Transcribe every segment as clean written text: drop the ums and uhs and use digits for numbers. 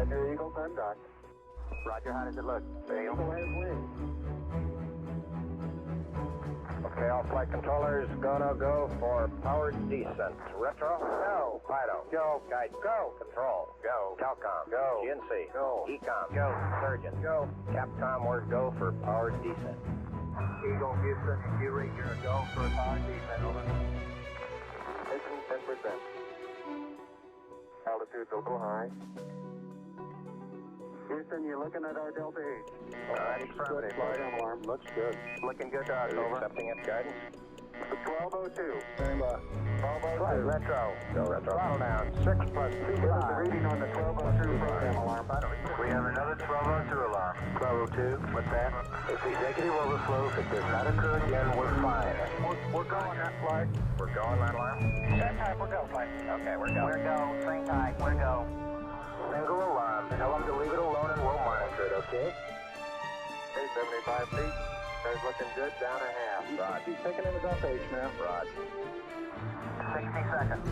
Roger, Eagle conduct. Roger, how does it look? Eagle has wings. Okay, all flight controllers, go for powered descent. Retro? Go. Fido. Go. Guide. Go. Control. Go. Telcom. Go. GNC. Go. Ecom. Go. Surgeon. Go. Capcom, word go for powered descent. Eagle Houston, you read your go for powered descent, over. Mission 10%. Altitude will go high. Houston, you're looking at our Delta H. Affirmative. Flight alarm, looks good. Looking good, Doc. Over. Accepting its guidance. 1202. Stand by. 1202. Retro. Go retro. Throttle down. 6 plus 2. Give us the reading on the 1202 program alarm. We have another 1202 alarm. 1202. What's that? It's executive overflow. If it does not occur again, we're fine. We're going that flight. We're going that alarm? That time, we're go flight. Okay, we're go. We're go. Train tight. We're go. Single alarm. Tell them to leave it alone and we'll monitor it, okay? 75 feet. Car's looking good, down a half. Rod. He's taking in the Delta H now. Rod. 60 seconds.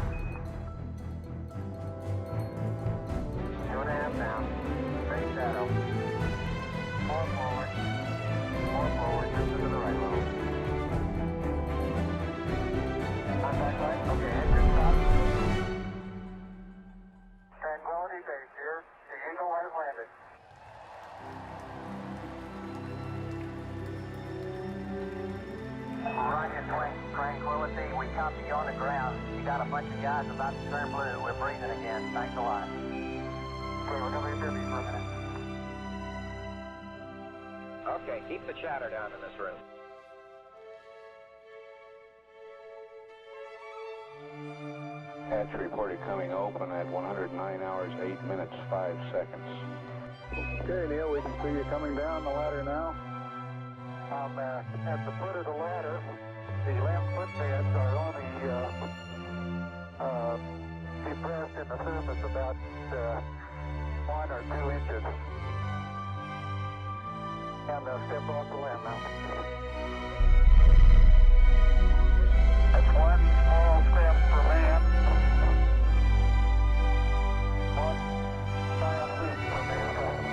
2.5 now. Straight shadow. More forward. More forward, just to the right a little. Contact light. Okay, engine stop. Tranquility Base here. The Eagle has landed. Roger, Tranquility. We copy you on the ground. You got a bunch of guys about to turn blue. We're breathing again. Thanks a lot. Okay, we're going to be busy for a minute. Okay, keep the chatter down in this room. Hatch reported coming open at 109 hours, 8 minutes, 5 seconds. Okay, Neil, we can see you coming down the ladder now. At the foot of the ladder, the lamp footpads are only depressed in the surface about 1 or 2 inches. And step off the lamp now. That's one small step for man. One giant leap for mankind.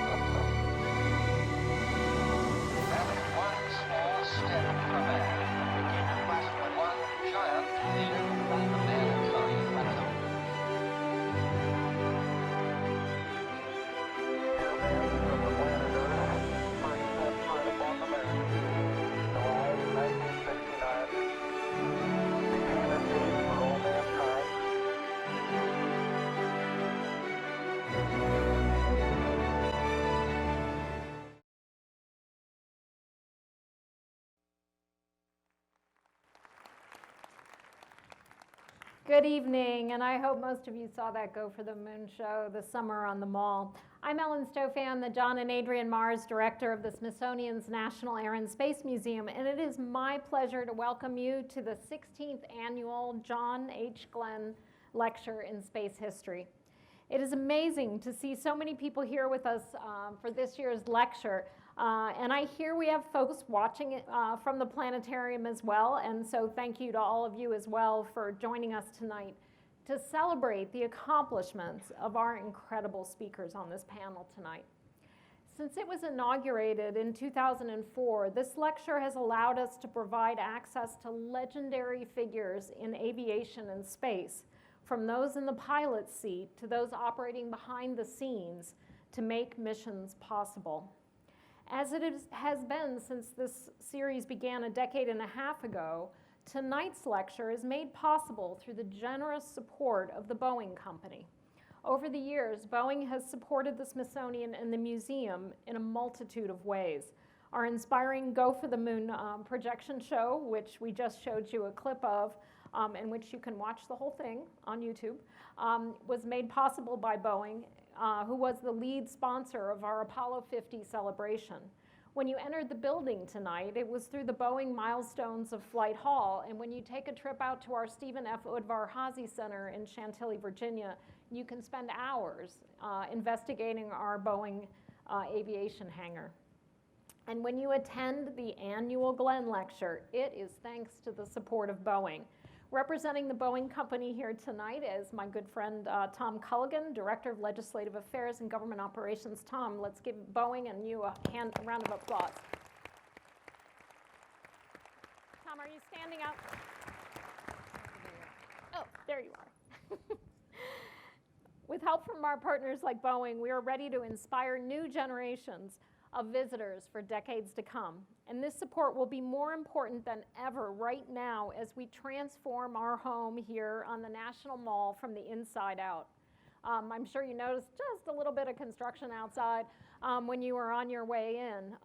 That is one small step for man. One giant leap for mankind. Good evening, and I hope most of you saw that Go for the Moon show this summer on the Mall. I'm Ellen Stofan, the John and Adrian Mars Director of the Smithsonian's National Air and Space Museum, and it is my pleasure to welcome you to the 16th Annual John H. Glenn Lecture in Space History. It is amazing to see so many people here with us for this year's lecture. And I hear we have folks watching it from the planetarium as well, and so thank you to all of you as well for joining us tonight to celebrate the accomplishments of our incredible speakers on this panel tonight. Since it was inaugurated in 2004, this lecture has allowed us to provide access to legendary figures in aviation and space, from those in the pilot's seat to those operating behind the scenes to make missions possible. As it has been since this series began a decade and a half ago, tonight's lecture is made possible through the generous support of the Boeing Company. Over the years, Boeing has supported the Smithsonian and the museum in a multitude of ways. Our inspiring Go for the Moon projection show, which we just showed you a clip of, and which you can watch the whole thing on YouTube, was made possible by Boeing, who was the lead sponsor of our Apollo 50 celebration. When you entered the building tonight, it was through the Boeing Milestones of Flight Hall, and when you take a trip out to our Stephen F. Udvar-Hazy Center in Chantilly, Virginia, you can spend hours investigating our Boeing aviation hangar. And when you attend the annual Glenn Lecture, it is thanks to the support of Boeing. Representing the Boeing Company here tonight is my good friend Tom Culligan, Director of Legislative Affairs and Government Operations. Tom, let's give Boeing and you a round of applause. Tom, are you standing up? Oh, there you are. With help from our partners like Boeing, we are ready to inspire new generations of visitors for decades to come. And this support will be more important than ever right now as we transform our home here on the National Mall from the inside out. I'm sure you noticed just a little bit of construction outside when you were on your way in.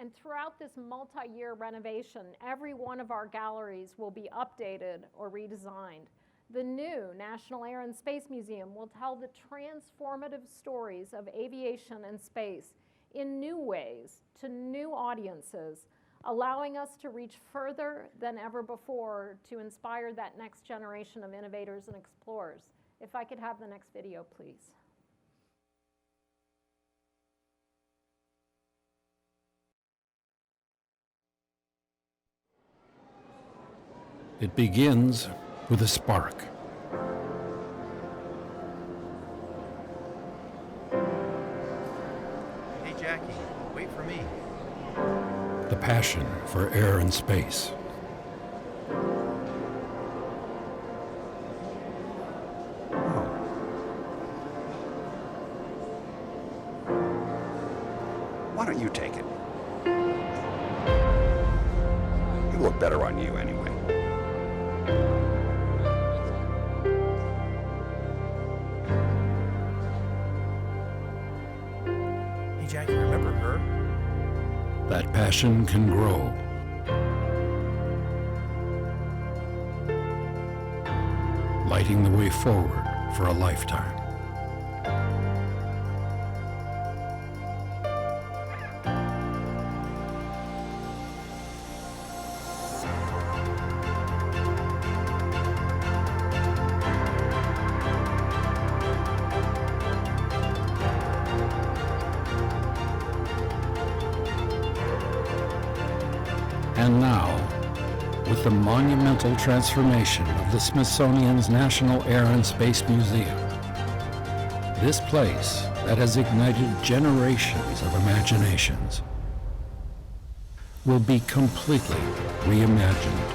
And throughout this multi-year renovation, every one of our galleries will be updated or redesigned. The new National Air and Space Museum will tell the transformative stories of aviation and space in new ways to new audiences, allowing us to reach further than ever before to inspire that next generation of innovators and explorers. If I could have the next video, please. It begins with a spark. Hey, Jackie, wait for me. The passion for air and space. Why don't you take it? You look better on you anyway. Hey, Jackie, remember her? That passion can grow. Lighting the way forward for a lifetime. And now, with the monumental transformation of the Smithsonian's National Air and Space Museum, this place that has ignited generations of imaginations will be completely reimagined,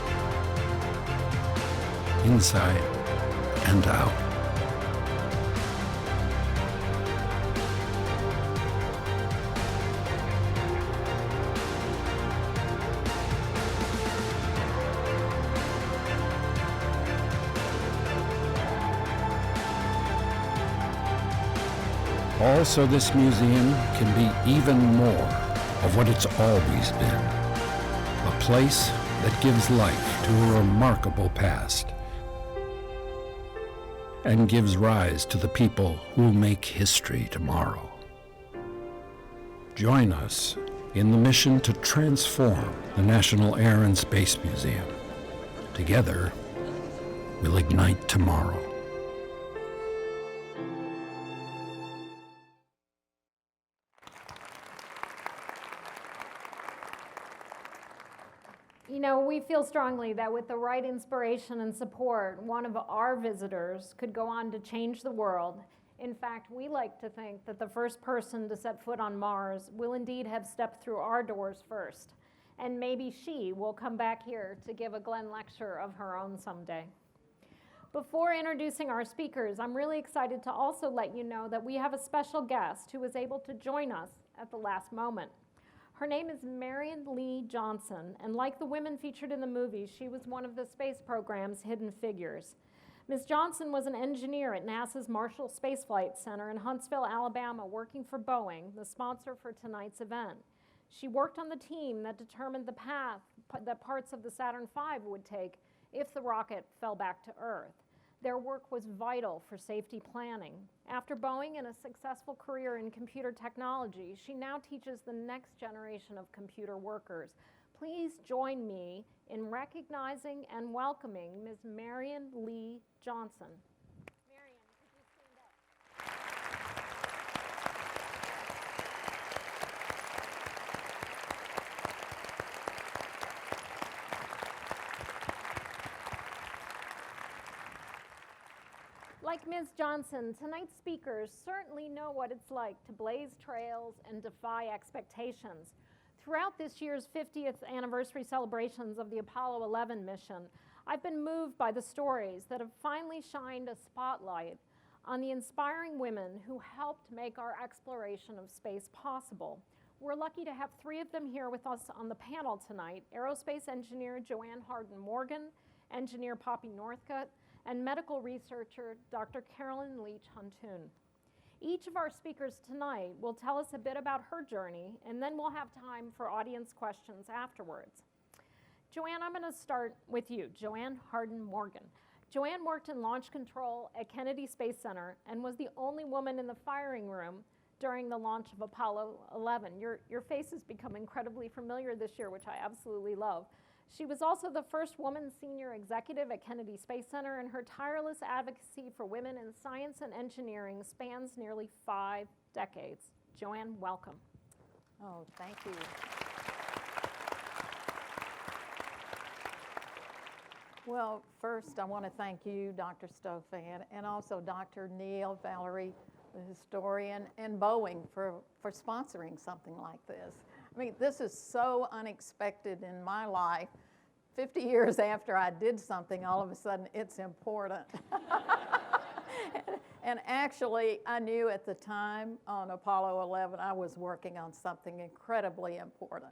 inside and out. Also, this museum can be even more of what it's always been. A place that gives life to a remarkable past and gives rise to the people who will make history tomorrow. Join us in the mission to transform the National Air and Space Museum. Together, we'll ignite tomorrow. You know, we feel strongly that with the right inspiration and support, one of our visitors could go on to change the world. In fact, we like to think that the first person to set foot on Mars will indeed have stepped through our doors first. And maybe she will come back here to give a Glenn lecture of her own someday. Before introducing our speakers, I'm really excited to also let you know that we have a special guest who was able to join us at the last moment. Her name is Marion Lee Johnson, and like the women featured in the movie, she was one of the space program's hidden figures. Ms. Johnson was an engineer at NASA's Marshall Space Flight Center in Huntsville, Alabama, working for Boeing, the sponsor for tonight's event. She worked on the team that determined the path that parts of the Saturn V would take if the rocket fell back to Earth. Their work was vital for safety planning. After Boeing and a successful career in computer technology, she now teaches the next generation of computer workers. Please join me in recognizing and welcoming Ms. Marion Lee Johnson. Marion, could you stand up? Like Ms. Johnson, tonight's speakers certainly know what it's like to blaze trails and defy expectations. Throughout this year's 50th anniversary celebrations of the Apollo 11 mission, I've been moved by the stories that have finally shined a spotlight on the inspiring women who helped make our exploration of space possible. We're lucky to have three of them here with us on the panel tonight: aerospace engineer Joanne Morgan, engineer Poppy Northcutt, and medical researcher Dr. Carolyn Leach Huntoon. Each of our speakers tonight will tell us a bit about her journey, and then we'll have time for audience questions afterwards. Joanne, I'm going to start with you, Joanne Morgan. Joanne worked in launch control at Kennedy Space Center and was the only woman in the firing room during the launch of Apollo 11. Your face has become incredibly familiar this year, which I absolutely love. She was also the first woman senior executive at Kennedy Space Center, and her tireless advocacy for women in science and engineering spans nearly 5 decades. Joanne, welcome. Oh, thank you. Well, first I want to thank you, Dr. Stofan, and also Dr. Neil, Valerie, the historian, and Boeing for sponsoring something like this. I mean, this is so unexpected in my life. 50 years after I did something, all of a sudden it's important. And actually, I knew at the time on Apollo 11, I was working on something incredibly important.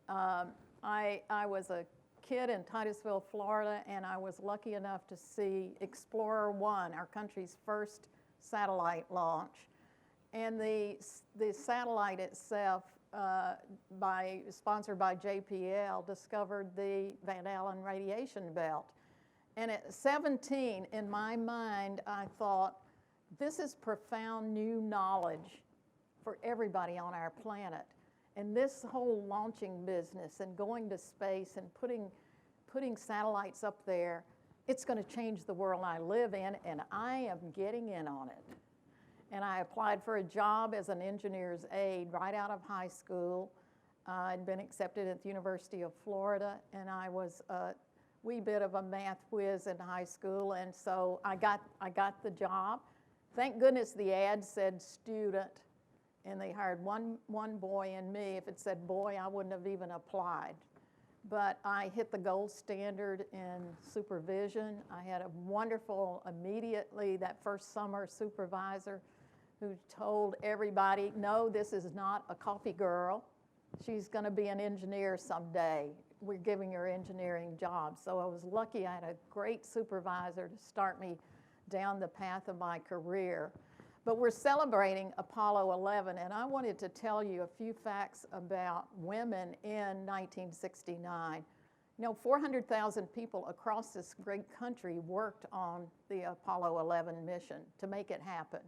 I was a kid in Titusville, Florida, and I was lucky enough to see Explorer 1, our country's first satellite launch. And the satellite itself, sponsored by JPL, discovered the Van Allen radiation belt. And at 17, in my mind, I thought, this is profound new knowledge for everybody on our planet. And this whole launching business and going to space and putting satellites up there, it's going to change the world I live in, and I am getting in on it. And I applied for a job as an engineer's aide right out of high school. I'd been accepted at the University of Florida, and I was a wee bit of a math whiz in high school, and so I got the job. Thank goodness the ad said student, and they hired one boy and me. If it said boy, I wouldn't have even applied. But I hit the gold standard in supervision. I had a wonderful, immediately, that first summer, supervisor who told everybody, no, this is not a coffee girl. She's going to be an engineer someday. We're giving her engineering jobs. So I was lucky I had a great supervisor to start me down the path of my career. But we're celebrating Apollo 11, and I wanted to tell you a few facts about women in 1969. You know, 400,000 people across this great country worked on the Apollo 11 mission to make it happen.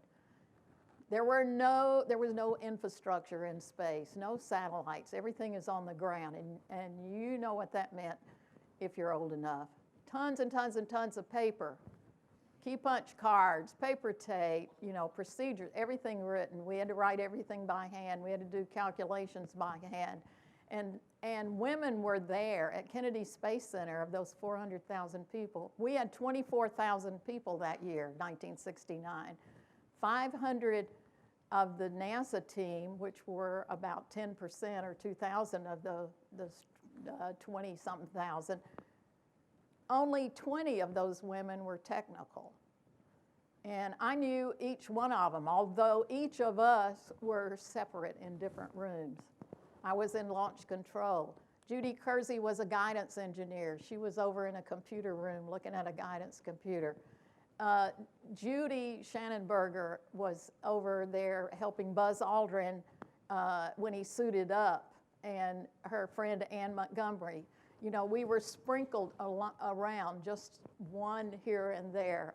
There was no infrastructure in space, no satellites. Everything is on the ground, and you know what that meant if you're old enough. Tons and tons and tons of paper. Key punch cards, paper tape, you know, procedures, everything written. We had to write everything by hand. We had to do calculations by hand. And women were there at Kennedy Space Center. Of those 400,000 people, we had 24,000 people that year, 1969. 500 of the NASA team, which were about 10% or 2,000 of the 20-something thousand, only 20 of those women were technical. And I knew each one of them, although each of us were separate in different rooms. I was in launch control. Judy Kersey was a guidance engineer. She was over in a computer room looking at a guidance computer. Judy Shannenberger was over there helping Buzz Aldrin when he suited up, and her friend Ann Montgomery. You know, we were sprinkled around, just one here and there,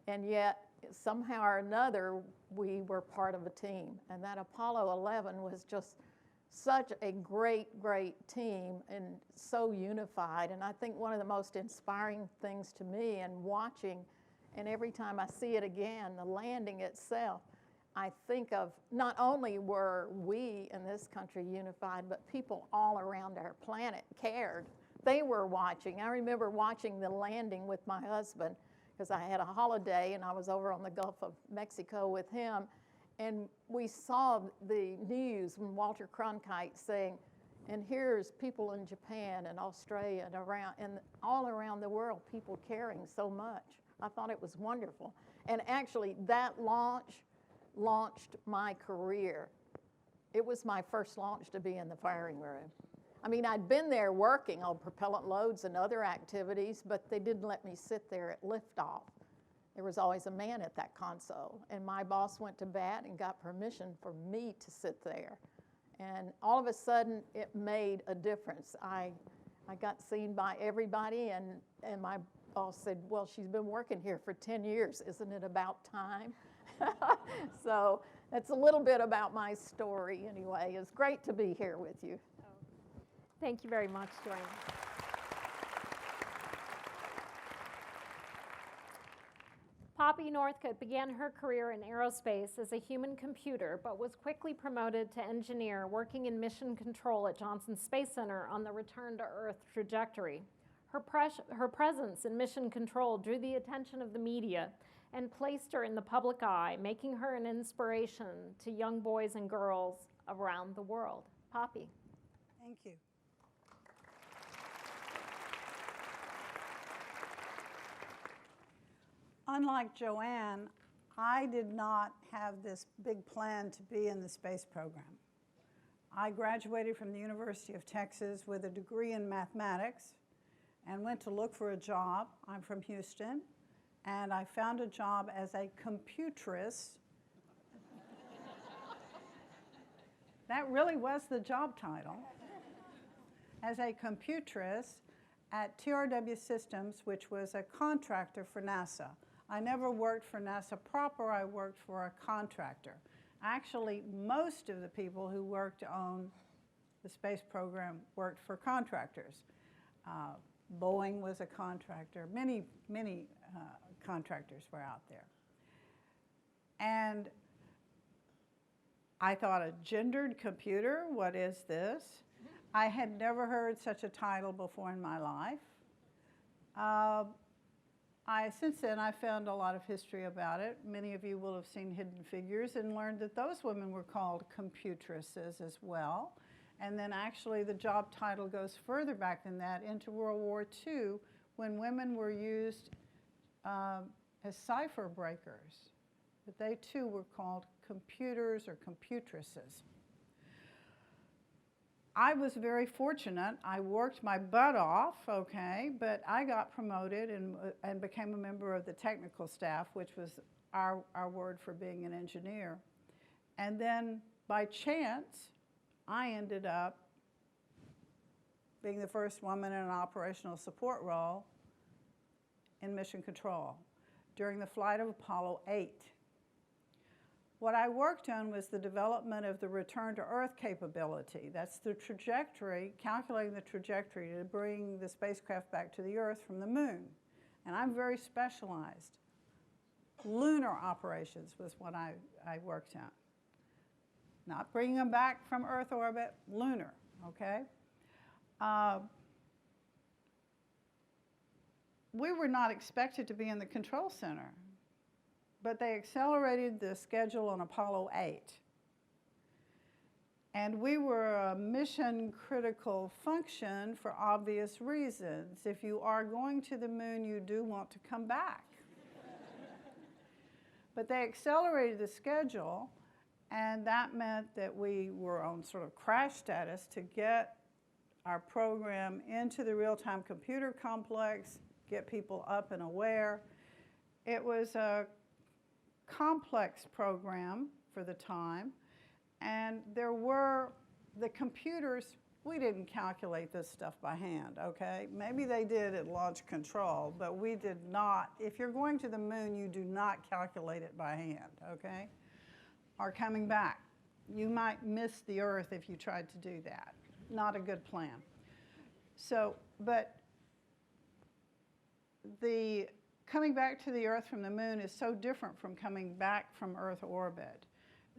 and yet somehow or another we were part of a team. And that Apollo 11 was just such a great team and so unified. And I think one of the most inspiring things to me and watching, and every time I see it again, the landing itself, I think of not only were we in this country unified, but people all around our planet cared. They were watching. I remember watching the landing with my husband, because I had a holiday and I was over on the Gulf of Mexico with him. And we saw the news when Walter Cronkite saying, and here's people in Japan and Australia and all around the world, people caring so much. I thought it was wonderful. And actually, that launched my career. It was my first launch to be in the firing room. I mean, I'd been there working on propellant loads and other activities, but they didn't let me sit there at liftoff. There was always a man at that console, and my boss went to bat and got permission for me to sit there. And all of a sudden, it made a difference. I got seen by everybody, and my boss said, well, she's been working here for 10 years. Isn't it about time? So that's a little bit about my story anyway. It's great to be here with you. Thank you very much, Joanne. Poppy Northcutt began her career in aerospace as a human computer, but was quickly promoted to engineer, working in mission control at Johnson Space Center on the return to Earth trajectory. Her presence in mission control drew the attention of the media and placed her in the public eye, making her an inspiration to young boys and girls around the world. Poppy. Thank you. Unlike Joanne, I did not have this big plan to be in the space program. I graduated from the University of Texas with a degree in mathematics and went to look for a job. I'm from Houston, and I found a job as a computress. That really was the job title. As a computress at TRW Systems, which was a contractor for NASA. I never worked for NASA proper, I worked for a contractor. Actually, most of the people who worked on the space program worked for contractors. Boeing was a contractor, many contractors were out there. And I thought, a gendered computer, what is this? I had never heard such a title before in my life. Since then, I found a lot of history about it. Many of you will have seen Hidden Figures and learned that those women were called computresses as well. And then actually the job title goes further back than that into World War II, when women were used as cipher breakers. But they too were called computers or computresses. I was very fortunate. I worked my butt off, okay, but I got promoted and became a member of the technical staff, which was our word for being an engineer. And then by chance, I ended up being the first woman in an operational support role in mission control during the flight of Apollo 8. What I worked on was the development of the return to Earth capability. That's the trajectory, calculating the trajectory to bring the spacecraft back to the Earth from the moon. And I'm very specialized. Lunar operations was what I worked on. Not bringing them back from Earth orbit, lunar, okay? We were not expected to be in the control center, but they accelerated the schedule on Apollo 8. And we were a mission critical function for obvious reasons. If you are going to the moon, you do want to come back. But they accelerated the schedule, and that meant that we were on sort of crash status to get our program into the real-time computer complex, get people up and aware. It was a complex program for the time, and there were the computers. We didn't calculate this stuff by hand, okay? Maybe they did at launch control, but we did not. If you're going to the moon, you do not calculate it by hand, okay? Or coming back. You might miss the Earth if you tried to do that. Not a good plan. So, but the coming back to the Earth from the moon is so different from coming back from Earth orbit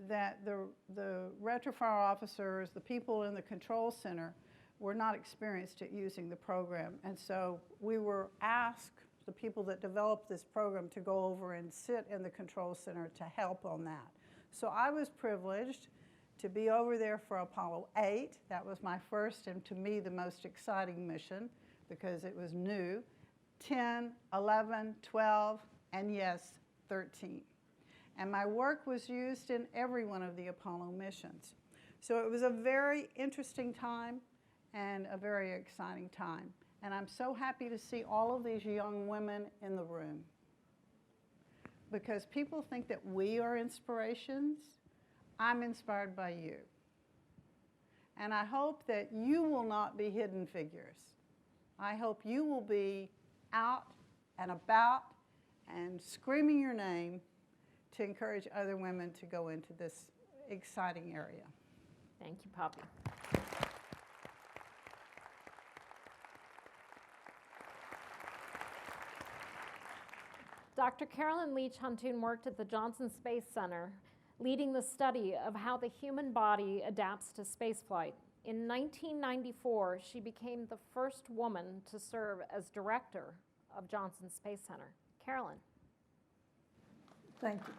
that the retrofire officers, the people in the control center, were not experienced at using the program. And so we were asked the people that developed this program, to go over and sit in the control center to help on that. So I was privileged to be over there for Apollo 8. That was my first and, to me, the most exciting mission because it was new. 10, 11, 12, and yes, 13. And my work was used in every one of the Apollo missions. So it was a very interesting time and a very exciting time. And I'm so happy to see all of these young women in the room, because people think that we are inspirations. I'm inspired by you. And I hope that you will not be hidden figures. I hope you will be out and about and screaming your name to encourage other women to go into this exciting area. Thank you, Poppy. Dr. Carolyn Leach Huntoon worked at the Johnson Space Center, leading the study of how the human body adapts to spaceflight. In 1994, she became the first woman to serve as director of Johnson Space Center. Carolyn. Thank you.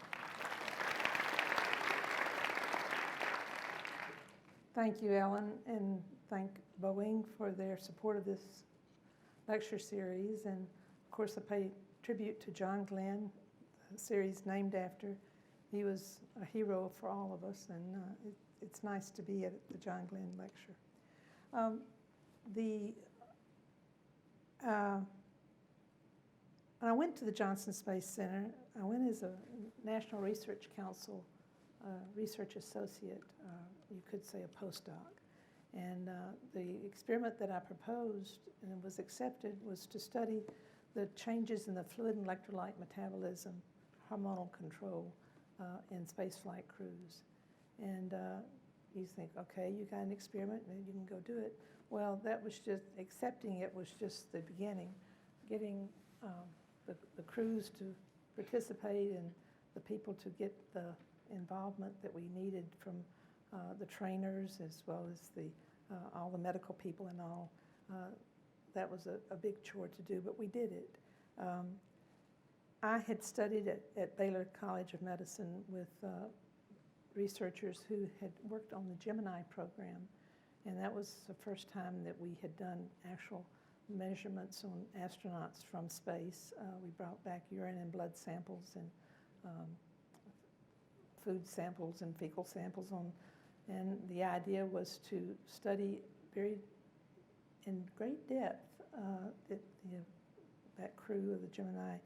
Thank you, Ellen, and thank Boeing for their support of this lecture series. And of course, I pay tribute to John Glenn, the series named after. He was a hero for all of us, and it's nice to be at the John Glenn lecture. When I went to the Johnson Space Center, I went as a National Research Council research associate, you could say a postdoc. And the experiment that I proposed and was accepted was to study the changes in the fluid and electrolyte metabolism, hormonal control in spaceflight crews. And you think, okay, you got an experiment and you can go do it. Well, that was just, accepting it was just the beginning. Getting the crews to participate and the people to get the involvement that we needed from the trainers as well as all the medical people and all. That was a big chore to do, but we did it. I had studied at Baylor College of Medicine with researchers who had worked on the Gemini program, and that was the first time that we had done actual measurements on astronauts from space. We brought back urine and blood samples and food samples and fecal samples and the idea was to study in great depth that crew of the Gemini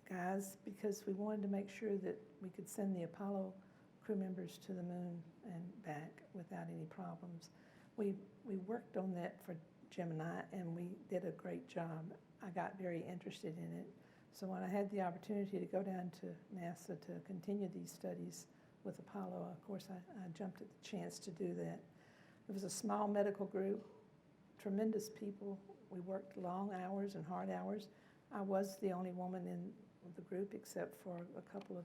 guys, because we wanted to make sure that we could send the Apollo crew members to the moon and back without any problems. We worked on that for Gemini, and we did a great job. I got very interested in it. So when I had the opportunity to go down to NASA to continue these studies with Apollo, of course, I jumped at the chance to do that. It was a small medical group, tremendous people. We worked long hours and hard hours. I was the only woman in the group except for a couple of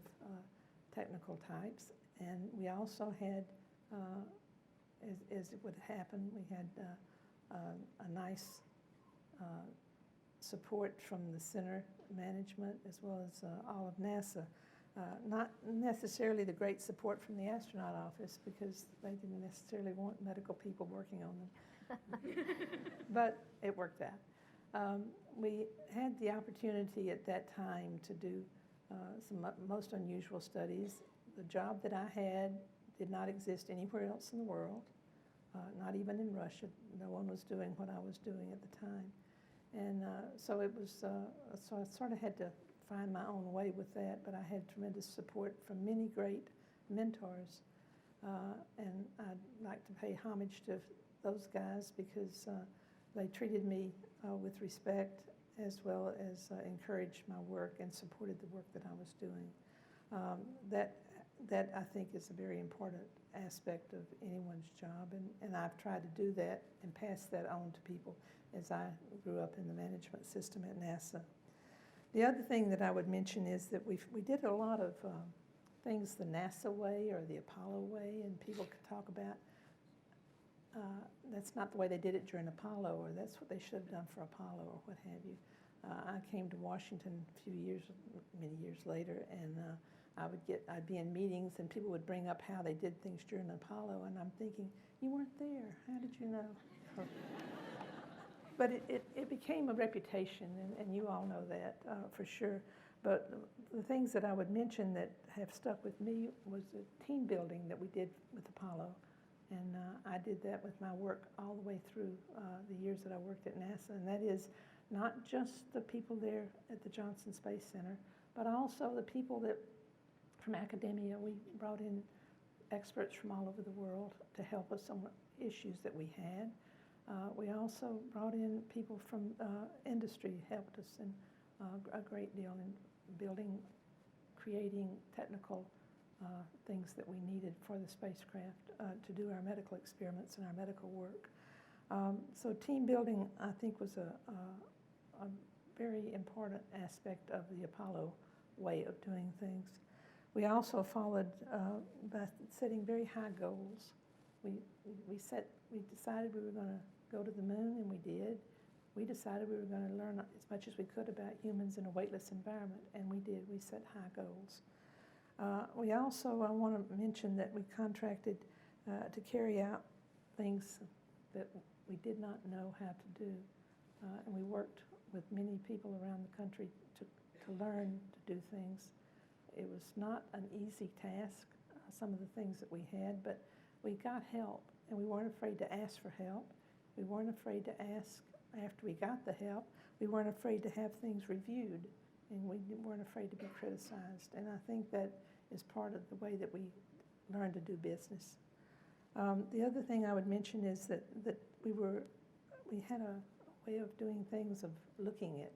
technical types. And we also had, as it would happen, we had a nice support from the center management as well as all of NASA. Not necessarily the great support from the astronaut office because they didn't necessarily want medical people working on them. But it worked out. We had the opportunity at that time to do some most unusual studies. The job that I had did not exist anywhere else in the world, not even in Russia. No one was doing what I was doing at the time. And so it was, so I sort of had to find my own way with that, but I had tremendous support from many great mentors. And I'd like to pay homage to those guys because they treated me with respect as well as encouraged my work and supported the work that I was doing. That I think is a very important aspect of anyone's job, and I've tried to do that and pass that on to people as I grew up in the management system at NASA. The other thing that I would mention is that we did a lot of things the NASA way or the Apollo way, and people could talk about. that's not the way they did it during Apollo, or that's what they should have done for Apollo, or what have you. I came to Washington many years later, and I'd be in meetings, and people would bring up how they did things during Apollo, and I'm thinking, you weren't there. How did you know? But it became a reputation, and you all know that for sure. But the things that I would mention that have stuck with me was the team building that we did with Apollo. And I did that with my work all the way through the years that I worked at NASA. And that is not just the people there at the Johnson Space Center, but also the people that from academia. We brought in experts from all over the world to help us on issues that we had. We also brought in people from industry, helped us in a great deal in building, creating technical things that we needed for the spacecraft to do our medical experiments and our medical work. So team building, I think, was a very important aspect of the Apollo way of doing things. We also followed by setting very high goals. We decided we were going to go to the moon, and we did. We decided we were going to learn as much as we could about humans in a weightless environment, and we did. We set high goals. We also, I want to mention that we contracted to carry out things that we did not know how to do, and we worked with many people around the country to learn to do things. It was not an easy task, some of the things that we had, but we got help, and we weren't afraid to ask for help. We weren't afraid to ask after we got the help. We weren't afraid to have things reviewed, and we weren't afraid to be criticized. And I think that is part of the way that we learn to do business. The other thing I would mention is that we had a way of doing things, of looking at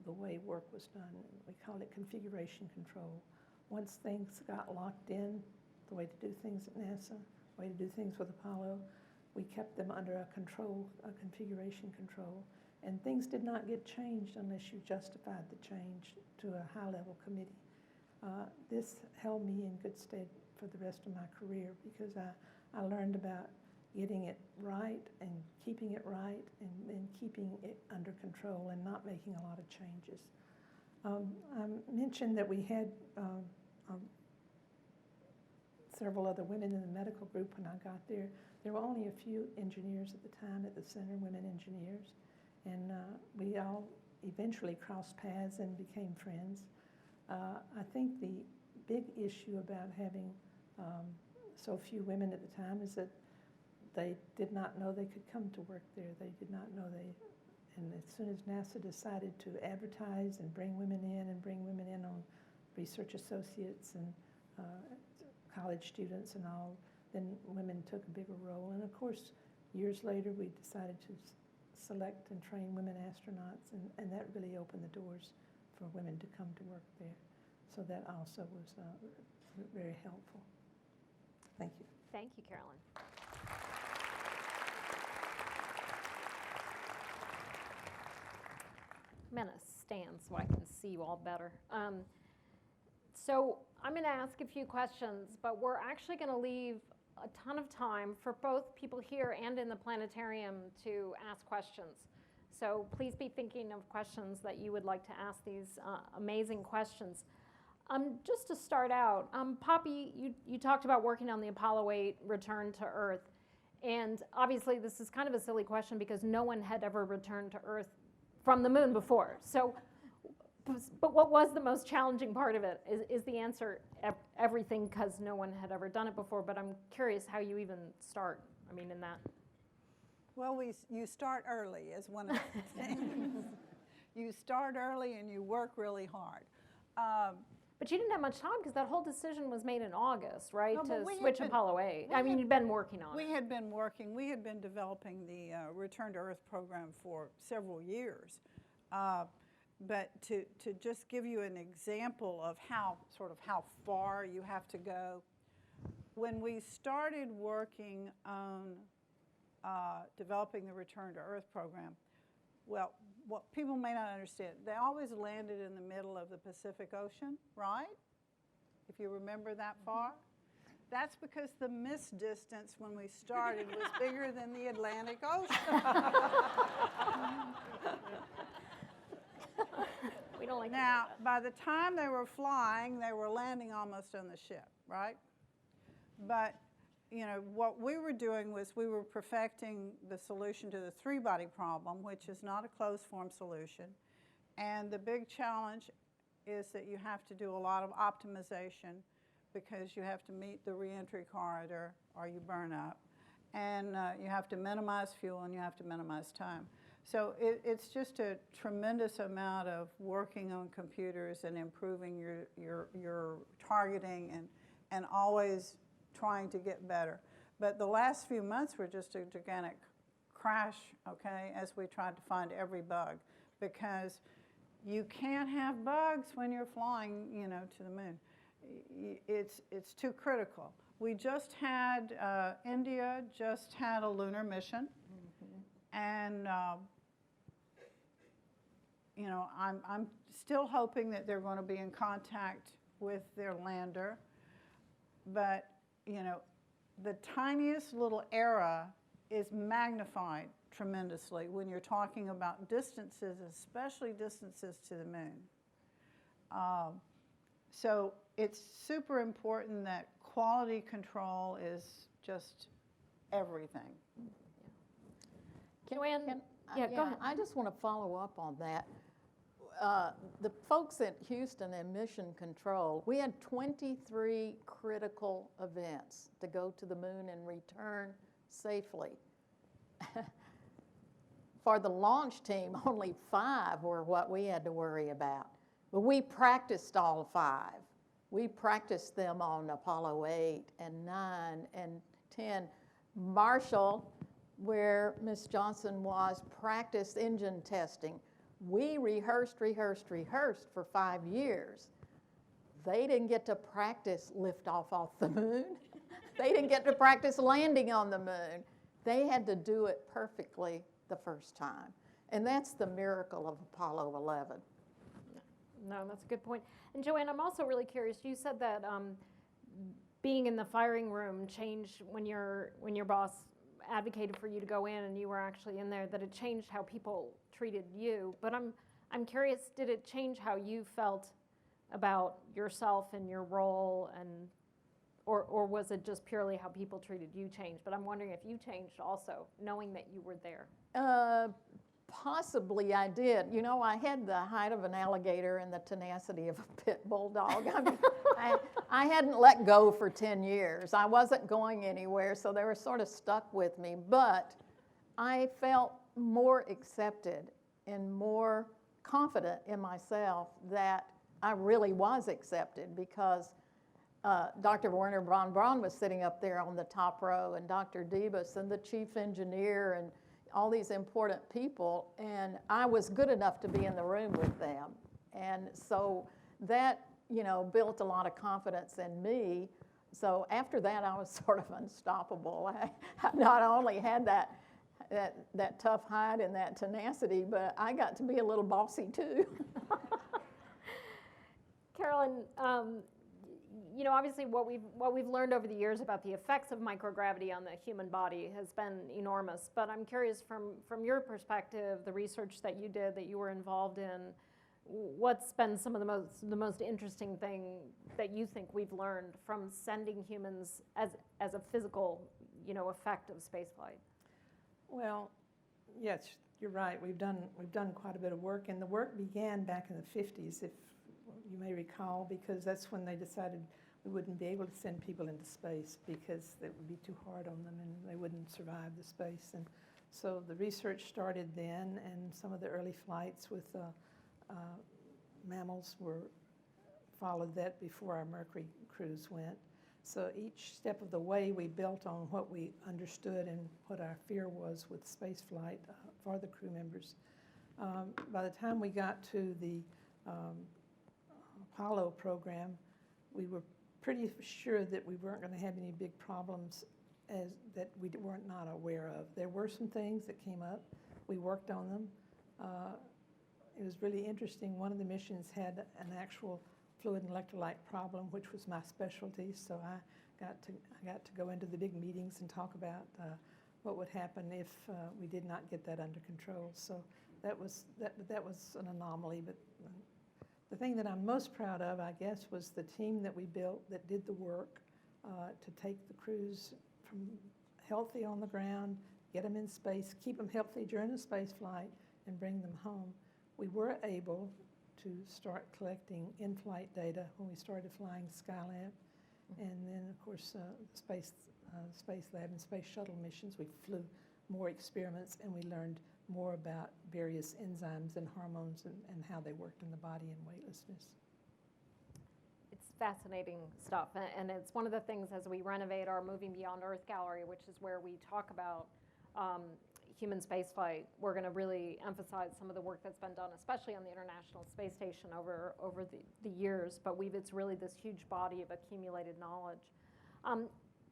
the way work was done. We called it configuration control. Once things got locked in, the way to do things at NASA, the way to do things with Apollo, we kept them under a configuration control. And things did not get changed unless you justified the change to a high-level committee. This held me in good stead for the rest of my career, because I learned about getting it right and keeping it right, and then keeping it under control and not making a lot of changes. I mentioned that we had several other women in the medical group when I got there. There were only a few engineers at the time at the center, women engineers, and we all eventually crossed paths and became friends. I think the big issue about having so few women at the time is that they did not know they could come to work there. They did not know and as soon as NASA decided to advertise and bring women in on research associates and college students and all, then women took a bigger role. And of course, years later, we decided to select and train women astronauts, and that really opened the doors for women to come to work there. So that also was very helpful. Thank you. Thank you, Carolyn. I'm going to stand so I can see you all better. So I'm going to ask a few questions, but we're actually going to leave a ton of time for both people here and in the planetarium to ask questions. So please be thinking of questions that you would like to ask these amazing questions. Just to start out, Poppy, you talked about working on the Apollo 8 return to Earth. And obviously this is kind of a silly question because no one had ever returned to Earth from the moon before. So, but what was the most challenging part of it? Is the answer everything, because no one had ever done it before? But I'm curious how you even start, in that. Well, you start early is one of the things. You start early and you work really hard. But you didn't have much time because that whole decision was made in August, right? No, to switch Apollo 8. You'd been working on it. We had been working. We had been developing the Return to Earth program for several years. But to just give you an example of how far you have to go, when we started working on developing the Return to Earth program, well, what people may not understand, they always landed in the middle of the Pacific Ocean, right? If you remember that far. That's because the mist distance when we started was bigger than the Atlantic Ocean. We don't like Now, by the time they were flying, they were landing almost on the ship, right? But, you know, what we were doing was we were perfecting the solution to the three-body problem, which is not a closed-form solution. And the big challenge is that you have to do a lot of optimization because you have to meet the reentry corridor or you burn up. And you have to minimize fuel and you have to minimize time. So it's just a tremendous amount of working on computers and improving your targeting and always trying to get better. But the last few months were just a gigantic crash, okay, as we tried to find every bug, because you can't have bugs when you're flying, you know, to the moon. It's too critical. We just had, India just had a lunar mission, and you know, I'm still hoping that they're going to be in contact with their lander, but you know, the tiniest little error is magnified tremendously when you're talking about distances, especially distances to the moon. So it's super important that quality control is just everything. Joanne, yeah, go ahead. I just want to follow up on that. The folks at Houston and Mission Control, we had 23 critical events to go to the moon and return safely. For the launch team, only 5 were what we had to worry about. But we practiced all 5. We practiced them on Apollo 8 and 9 and 10. Marshall, where Miss Johnson was, practiced engine testing. We rehearsed for 5 years. They didn't get to practice liftoff off the moon. They didn't get to practice landing on the moon. They had to do it perfectly the first time. And that's the miracle of Apollo 11. No, that's a good point. And Joanne, I'm also really curious. You said that being in the firing room changed when your boss advocated for you to go in and you were actually in there, that it changed how people treated you. But I'm curious, did it change how you felt about yourself and your role, and or was it just purely how people treated you changed? But I'm wondering if you changed also, knowing that you were there. Possibly I did. You know, I had the height of an alligator and the tenacity of a pit bulldog. I mean, I hadn't let go for 10 years. I wasn't going anywhere, so they were sort of stuck with me. But I felt more accepted and more confident in myself that I really was accepted, because Dr. Werner Braun Braun was sitting up there on the top row, and Dr. Debus and the chief engineer and all these important people, and I was good enough to be in the room with them. And so that, you know, built a lot of confidence in me. So after that, I was sort of unstoppable. I not only had that tough hide and that tenacity, but I got to be a little bossy too. Carolyn, you know, obviously what we've learned over the years about the effects of microgravity on the human body has been enormous. But I'm curious, from your perspective, the research that you did, that you were involved in, what's been some of the most interesting thing that you think we've learned from sending humans as a physical, you know, effect of spaceflight? Well, yes, you're right. We've done quite a bit of work, and the work began back in the 50s, if you may recall, because that's when they decided we wouldn't be able to send people into space because it would be too hard on them and they wouldn't survive the space. And so the research started then, and some of the early flights with mammals followed that before our Mercury crews went. So each step of the way we built on what we understood and what our fear was with space flight for the crew members. By the time we got to the Apollo program, we were pretty sure that we weren't going to have any big problems that we weren't not aware of. There were some things that came up. We worked on them. It was really interesting. One of the missions had an actual fluid and electrolyte problem, which was my specialty, so I I got to go into the big meetings and talk about what would happen if we did not get that under control. So that was an anomaly. But the thing that I'm most proud of, I guess, was the team that we built that did the work to take the crews from healthy on the ground, get them in space, keep them healthy during the space flight, and bring them home. We were able to start collecting in-flight data when we started flying Skylab. And then, of course, Space Lab and Space Shuttle missions, we flew more experiments and we learned more about various enzymes and hormones and how they worked in the body and weightlessness. It's fascinating stuff, and it's one of the things as we renovate our Moving Beyond Earth gallery, which is where we talk about human spaceflight. We're going to really emphasize some of the work that's been done, especially on the International Space Station over the years, but it's really this huge body of accumulated knowledge.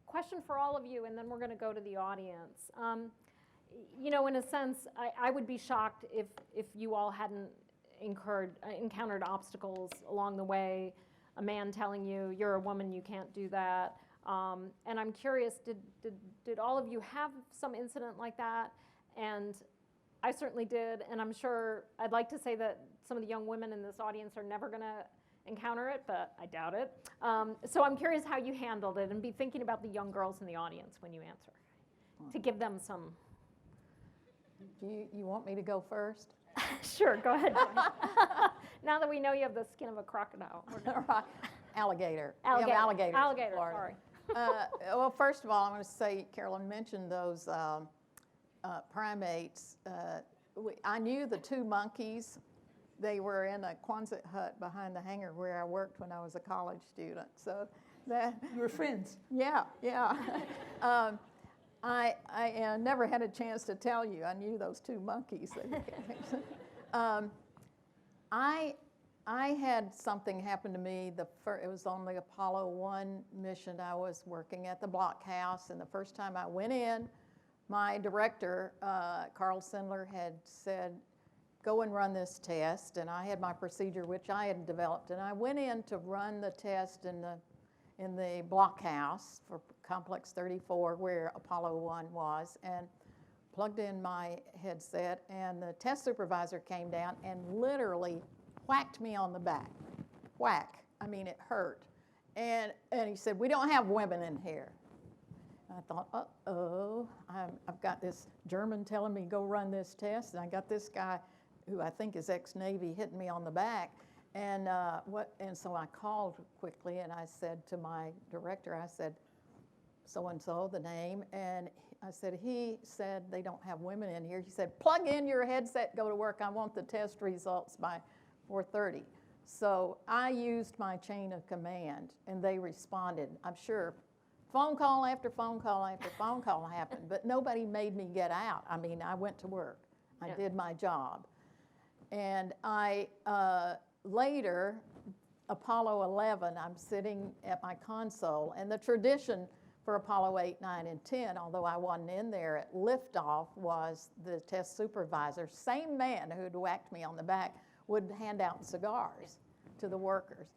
Question for all of you, and then we're going to go to the audience. You know, in a sense, I would be shocked if you all hadn't encountered obstacles along the way, a man telling you, you're a woman, you can't do that. And I'm curious, did all of you have some incident like that? And I certainly did, and I'm sure I'd like to say that some of the young women in this audience are never going to encounter it, but I doubt it. So I'm curious how you handled it, and be thinking about the young girls in the audience when you answer, to give them some. Do you want me to go first? Sure, go ahead. Now that we know you have the skin of a crocodile. Right. Alligator. Alligator. We have alligators in Alligator, Florida. sorry. Well, first of all, I'm going to say, Carolyn mentioned those primates. I knew the two monkeys. They were in a Quonset hut behind the hangar where I worked when I was a college student. So that You were friends. Yeah. I never had a chance to tell you. I knew those two monkeys. I had something happen to me. It was on the Apollo 1 mission. I was working at the blockhouse, and the first time I went in, my director, Carl Sindler, had said, go and run this test, and I had my procedure, which I had developed, and I went in to run the test in the blockhouse for Complex 34, where Apollo 1 was, and plugged in my headset, and the test supervisor came down and literally whacked me on the back. Whack. I mean, it hurt. And he said, we don't have women in here. And I thought, uh-oh, I've got this German telling me go run this test, and I got this guy who I think is ex-Navy hitting me on the back. And so I called quickly, and I said to my director, I said, so-and-so, the name, and I said, he said they don't have women in here. He said, plug in your headset, go to work. I want the test results by 4:30. So I used my chain of command, and they responded. I'm sure phone call after phone call after phone call happened, but nobody made me get out. I mean, I went to work. I did my job. And later, Apollo 11, I'm sitting at my console, and the tradition for Apollo 8, 9, and 10, although I wasn't in there at liftoff, was the test supervisor, same man who'd whacked me on the back, would hand out cigars to the workers.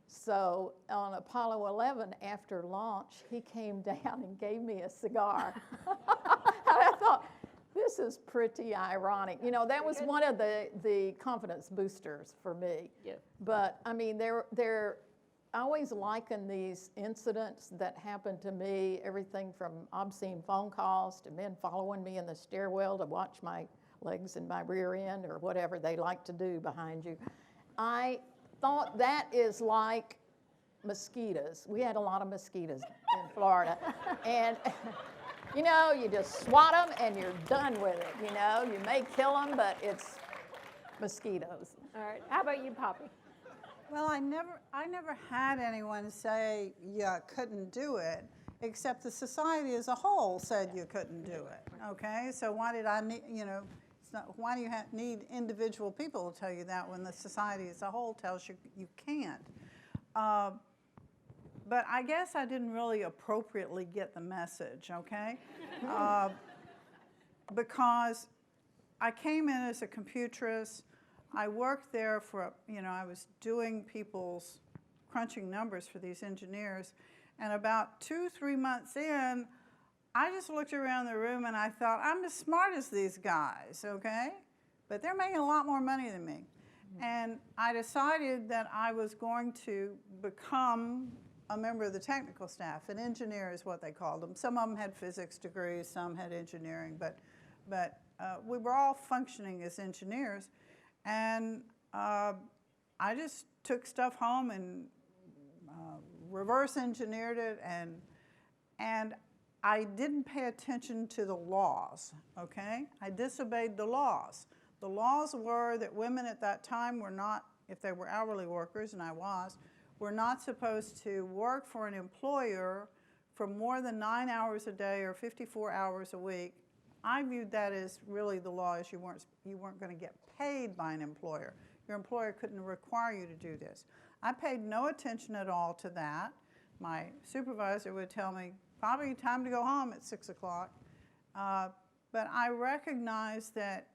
So on Apollo 11, after launch, he came down and gave me a cigar. I thought, this is pretty ironic. You know, that was one of the confidence boosters for me. Yeah. But, I mean, I always liken these incidents that happened to me, everything from obscene phone calls to men following me in the stairwell to watch my legs and my rear end or whatever they like to do behind you. I thought that is like mosquitoes. We had a lot of mosquitoes in Florida. And, you know, you just swat them and you're done with it, you know. You may kill them, but it's mosquitoes. All right, how about you, Poppy? Well, I never had anyone say you couldn't do it, except the society as a whole said you couldn't do it. Okay, so why did I need, you know, why do you need individual people to tell you that when the society as a whole tells you you can't? But I guess I didn't really appropriately get the message, okay? Because I came in as a computerist. I worked there for, you know, I was doing crunching numbers for these engineers. And about 2-3 months in, I just looked around the room and I thought, I'm as smart as these guys, okay? But they're making a lot more money than me. And I decided that I was going to become a member of the technical staff. An engineer is what they called them. Some of them had physics degrees, some had engineering, but we were all functioning as engineers. And I just took stuff home and reverse engineered it, and I didn't pay attention to the laws, okay? I disobeyed the laws. The laws were that women at that time were not, if they were hourly workers, and I was, were not supposed to work for an employer for more than 9 hours a day or 54 hours a week. I viewed that as really the law, as you weren't going to get paid by an employer. Your employer couldn't require you to do this. I paid no attention at all to that. My supervisor would tell me, probably time to go home at 6 o'clock. But I recognized that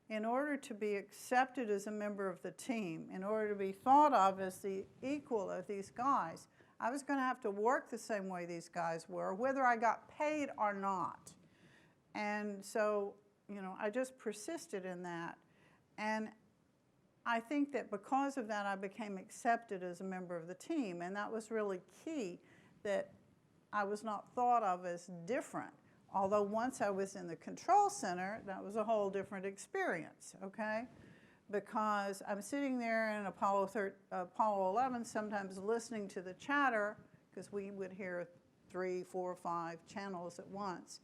in order to be accepted as a member of the team, in order to be thought of as the equal of these guys, I was going to have to work the same way these guys were, whether I got paid or not. And so, you know, I just persisted in that. And I think that because of that, I became accepted as a member of the team. And that was really key, that I was not thought of as different. Although once I was in the control center, that was a whole different experience, okay? Because I'm sitting there in Apollo 11, sometimes listening to the chatter, because we would hear 3, 4, 5 channels at once.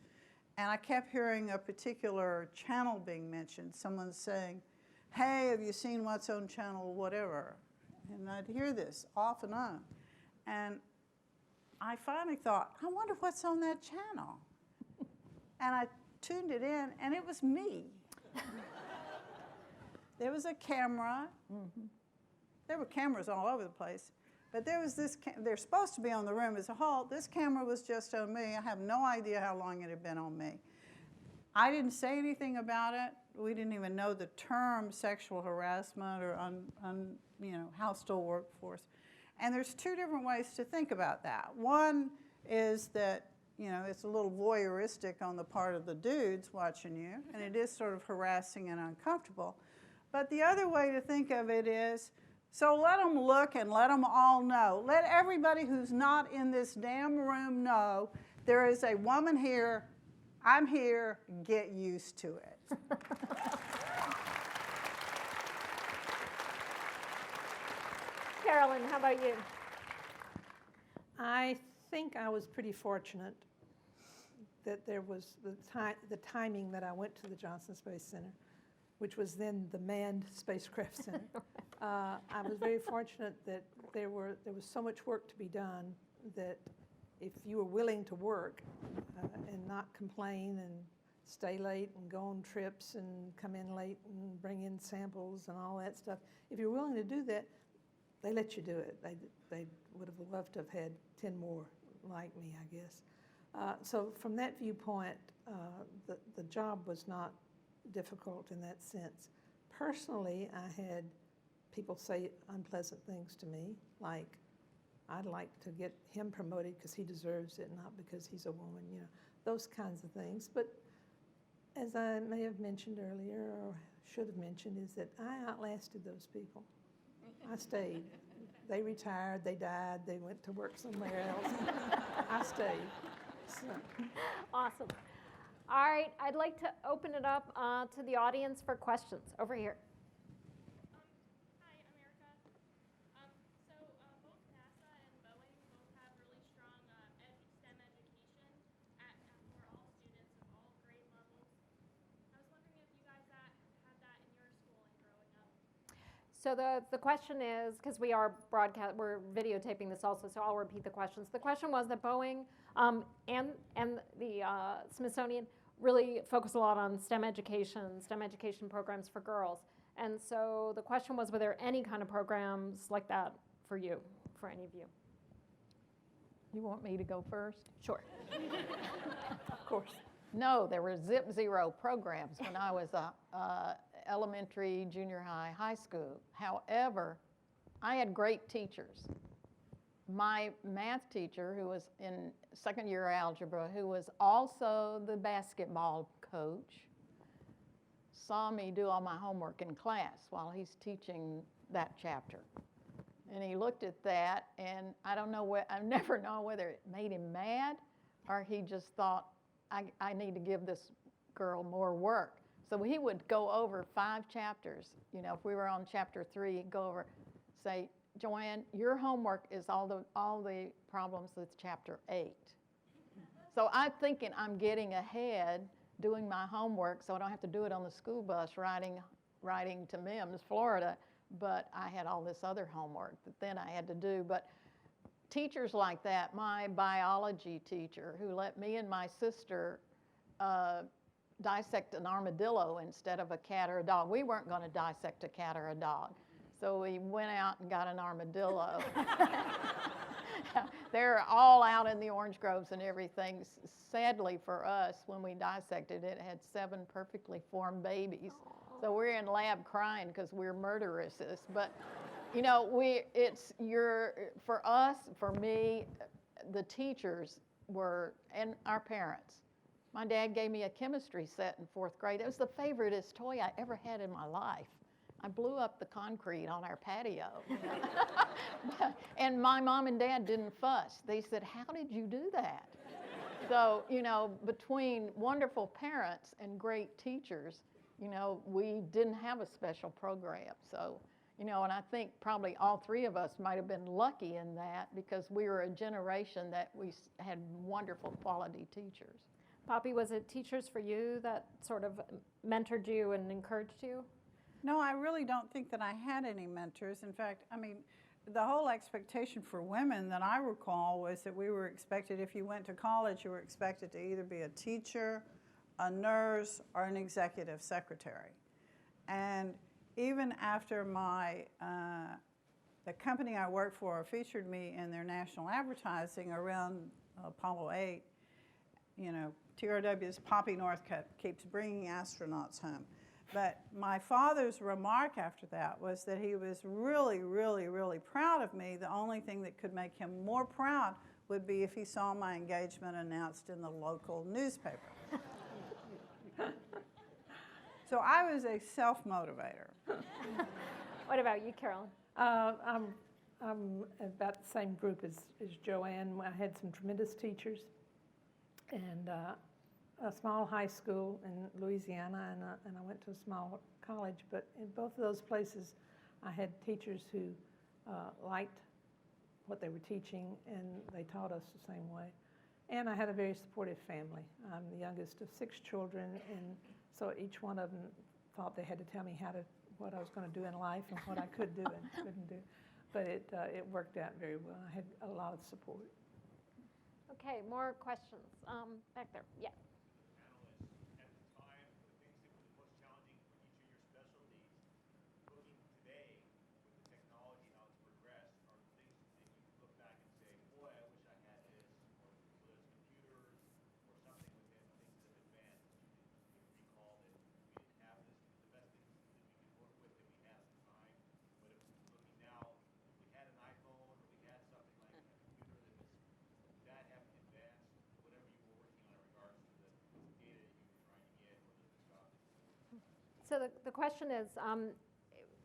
And I kept hearing a particular channel being mentioned. Someone saying, hey, have you seen what's on channel whatever? And I'd hear this off and on. And I finally thought, I wonder what's on that channel. And I tuned it in, and it was me. There was a camera. There were cameras all over the place. But there was this, they're supposed to be on the room as a whole. This camera was just on me. I have no idea how long it had been on me. I didn't say anything about it. We didn't even know the term sexual harassment or hostile workforce. And there's two different ways to think about that. One is that, you know, it's a little voyeuristic on the part of the dudes watching you, and it is sort of harassing and uncomfortable. But the other way to think of it is, so let them look and let them all know. Let everybody who's not in this damn room know there is a woman here, I'm here, get used to it. Carolyn, how about you? I think I was pretty fortunate that there was the timing that I went to the Johnson Space Center, which was then the Manned Spacecraft Center. I was very fortunate that there was so much work to be done that if you were willing to work and not complain and stay late and go on trips and come in late and bring in samples and all that stuff, if you're willing to do that, they let you do it. They would have loved to have had 10 more like me, I guess. So from that viewpoint, the job was not difficult in that sense. Personally, I had people say unpleasant things to me, like, I'd like to get him promoted because he deserves it, not because he's a woman, you know, those kinds of things. But as I may have mentioned earlier, or should have mentioned, is that I outlasted those people. I stayed. They retired, they died, they went to work somewhere else. I stayed. So. Awesome. All right, I'd like to open it up to the audience for questions. Over here. Hi, America. So both NASA and Boeing both have really strong STEM education for all students of all grade levels. I was wondering if you guys had that in your schooling growing up. So the question is, because we're videotaping this also, so I'll repeat the questions. The question was that Boeing and the Smithsonian really focus a lot on STEM education programs for girls. And so the question was, were there any kind of programs like that for you, for any of you? You want me to go first? Sure. Of course. No, there were zero programs when I was elementary, junior high, high school. However, I had great teachers. my math teacher, who was in second year algebra, who was also the basketball coach, saw me do all my homework in class while he's teaching that chapter. And he looked at that, and I never know whether it made him mad or he just thought, I need to give this girl more work. So he would go over 5 chapters. You know, if we were on chapter 3, he'd go over, say, Joanne, your homework is all the problems with chapter 8. So I'm thinking I'm getting ahead doing my homework so I don't have to do it on the school bus riding to Mims, Florida, but I had all this other homework that then I had to do. But teachers like that, my biology teacher who let me and my sister dissect an armadillo instead of a cat or a dog. We weren't going to dissect a cat or a dog. So we went out and got an armadillo. They're all out in the orange groves and everything. Sadly for us, when we dissected it, it had 7 perfectly formed babies. So we're in lab crying because we're murderesses. But, you know, for us, for me, the teachers were, and our parents. My dad gave me a chemistry set in 4th grade. It was the favoriteest toy I ever had in my life. I blew up the concrete on our patio. And my mom and dad didn't fuss. They said, how did you do that? So, you know, between wonderful parents and great teachers, you know, we didn't have a special program. So, you know, and I think probably all 3 of us might have been lucky in that because we were a generation that we had wonderful quality teachers. Poppy, was it teachers for you that sort of mentored you and encouraged you? No, I really don't think that I had any mentors. In fact, I mean, the whole expectation for women that I recall was that we were expected, if you went to college, you were expected to either be a teacher, a nurse, or an executive secretary. And even after the company I worked for featured me in their national advertising around Apollo 8, you know, TRW's Poppy Northcutt keeps bringing astronauts home. But my father's remark after that was that he was really, really, really proud of me. The only thing that could make him more proud would be if he saw my engagement announced in the local newspaper. So I was a self-motivator. What about you, Carolyn? I'm about the same group as Joanne. I had some tremendous teachers and a small high school in Louisiana, and I went to a small college. But in both of those places, I had teachers who liked what they were teaching, and they taught us the same way. And I had a very supportive family. I'm the youngest of 6 children, and so each one of them thought they had to tell me what I was going to do in life and what I could do and couldn't do. But it worked out very well. I had a lot of support. Okay, more questions. Back there, yeah. So the question is,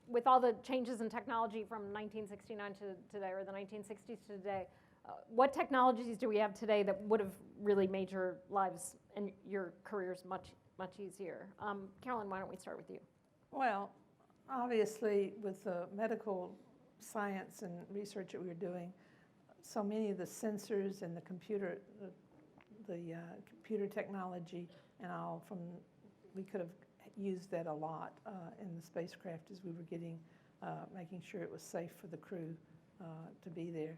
with all the changes in technology from 1969 to today, or the 1960s to today, what technologies do we have today that would have really made your lives and your careers much, much easier? Carolyn, why don't we start with you? Well, obviously, with the medical science and research that we were doing, so many of the sensors and the computer technology and all we could have used that a lot in the spacecraft as we were making sure it was safe for the crew to be there.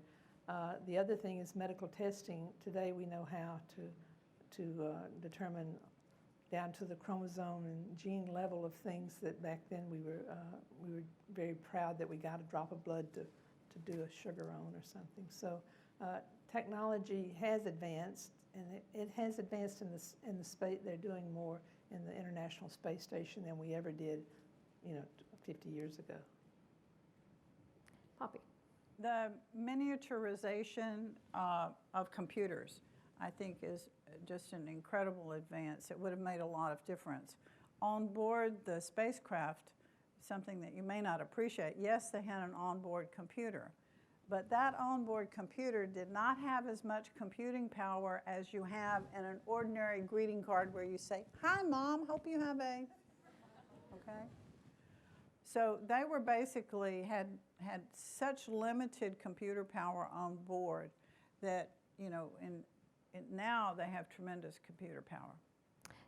The other thing is medical testing. Today we know how to determine down to the chromosome and gene level of things that back then we were very proud that we got a drop of blood to do a sugar on or something. So technology has advanced, and it has advanced in the space. They're doing more in the International Space Station than we ever did, 50 years ago. Poppy. The miniaturization of computers, I think, is just an incredible advance. It would have made a lot of difference. On board the spacecraft, something that you may not appreciate, yes, they had an onboard computer, but that onboard computer did not have as much computing power as you have in an ordinary greeting card where you say, "Hi, Mom, hope you have a," okay? So they were basically had such limited computer power on board that, you know, now they have tremendous computer power.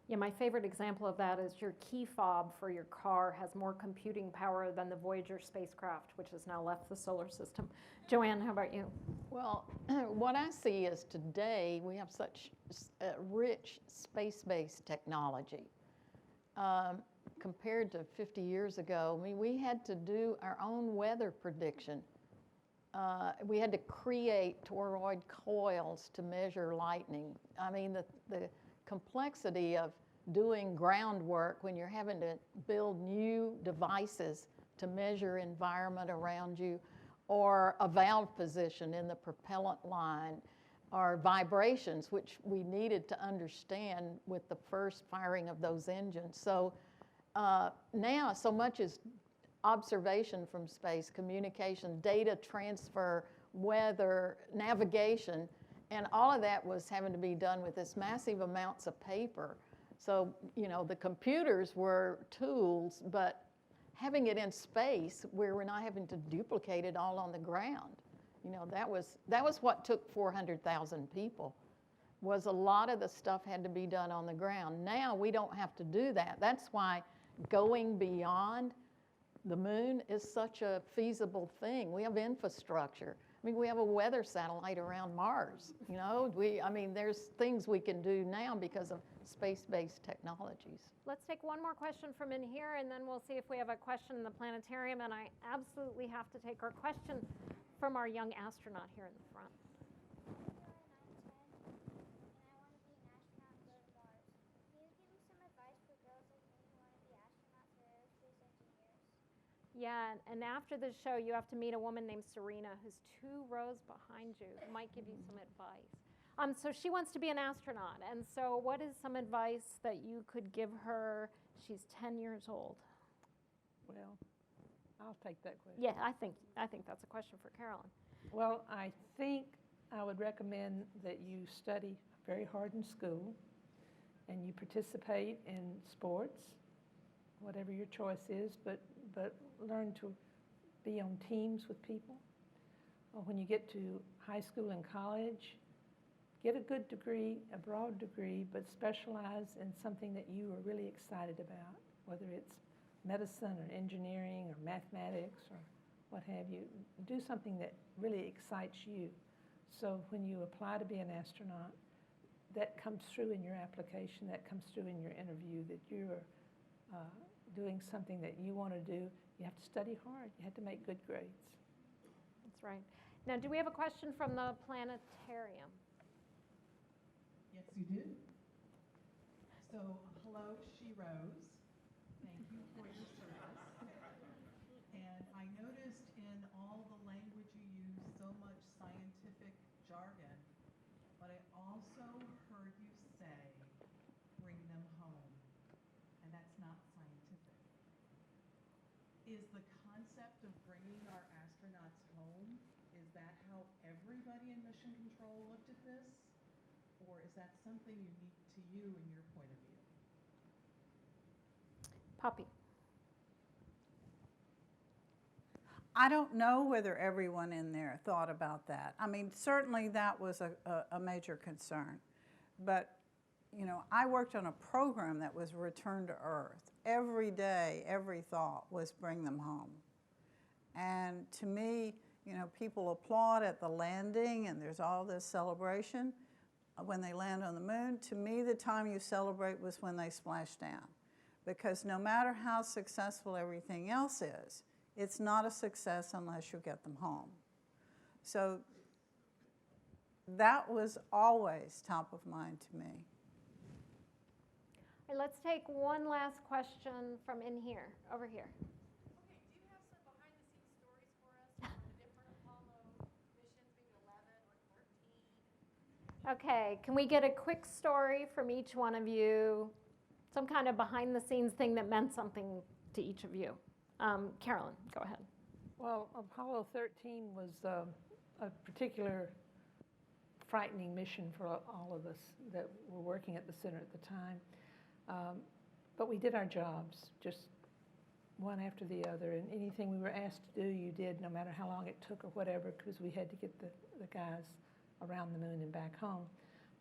Yeah, my favorite example of that is your key fob for your car has more computing power than the Voyager spacecraft, which has now left the solar system. Joanne, how about you? Well, what I see is today we have such rich space-based technology. Compared to 50 years ago, I mean, we had to do our own weather prediction. We had to create toroid coils to measure lightning. I mean, the complexity of doing groundwork when you're having to build new devices to measure environment around you, or a valve position in the propellant line, or vibrations, which we needed to understand with the first firing of those engines. So now so much is observation from space, communication, data transfer, weather, navigation, and all of that was having to be done with this massive amounts of paper. So, you know, the computers were tools, but having it in space where we're not having to duplicate it all on the ground, you know, that was what took 400,000 people, was a lot of the stuff had to be done on the ground. Now we don't have to do that. That's why going beyond the moon is such a feasible thing. We have infrastructure. I mean, we have a weather satellite around Mars. You know, I mean, there's things we can do now because of space-based technologies. Let's take one more question from in here, and then we'll see if we have a question in the planetarium. And I absolutely have to take our question from our young astronaut here in the front. Yeah, and after the show, you have to meet a woman named Serena who's 2 rows behind you, who might give you some advice. So she wants to be an astronaut, and so what is some advice that you could give her? She's 10 years old. Well, I'll take that question. Yeah, I think that's a question for Carolyn. Well, I think I would recommend that you study very hard in school and you participate in sports, whatever your choice is, but learn to be on teams with people. When you get to high school and college, get a good degree, a broad degree, but specialize in something that you are really excited about, whether it's medicine or engineering or mathematics or what have you. Do something that really excites you. So when you apply to be an astronaut, that comes through in your application, that comes through in your interview, that you are doing something that you want to do. You have to study hard. You have to make good grades. That's right. Now, do we have a question from the planetarium? Yes, you do. So, hello, She Rose. Thank you for your service. And I noticed in all the language you use so much scientific jargon, but I also heard you say, bring them home. And that's not scientific. Is the concept of bringing our astronauts home, is that how everybody in mission control looked at this? Or is that something unique to you in your point of view? Poppy. I don't know whether everyone in there thought about that. I mean, certainly that was a major concern. But, you know, I worked on a program that was Return to Earth. Every day, every thought was bring them home. And to me, you know, people applaud at the landing and there's all this celebration when they land on the moon. To me, the time you celebrate was when they splash down. Because no matter how successful everything else is, it's not a success unless you get them home. So that was always top of mind to me. All right, let's take one last question from in here, over here. Okay, do you have some behind-the-scenes stories for us from the different Apollo Okay, can we get a quick story from each one of you? Some kind of behind-the-scenes thing that meant something to each of you. Carolyn, go ahead. Well, Apollo 13 was a particular frightening mission for all of us that were working at the center at the time. But we did our jobs, just one after the other, and anything we were asked to do, you did, no matter how long it took or whatever, because we had to get the guys around the moon and back home.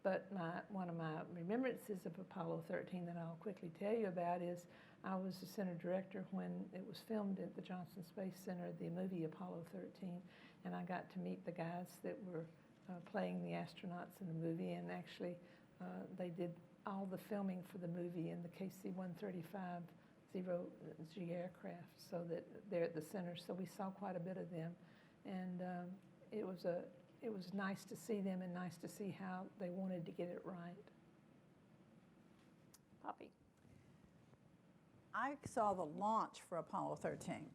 But one of my remembrances of Apollo 13 that I'll quickly tell you about is I was the center director when it was filmed at the Johnson Space Center, the movie Apollo 13, and I got to meet the guys that were playing the astronauts in the movie, and actually they did all the filming for the movie in the KC-135 zero-G aircraft, so that they're at the center. So we saw quite a bit of them, and it was nice to see them and nice to see how they wanted to get it right. Poppy. I saw the launch for Apollo 13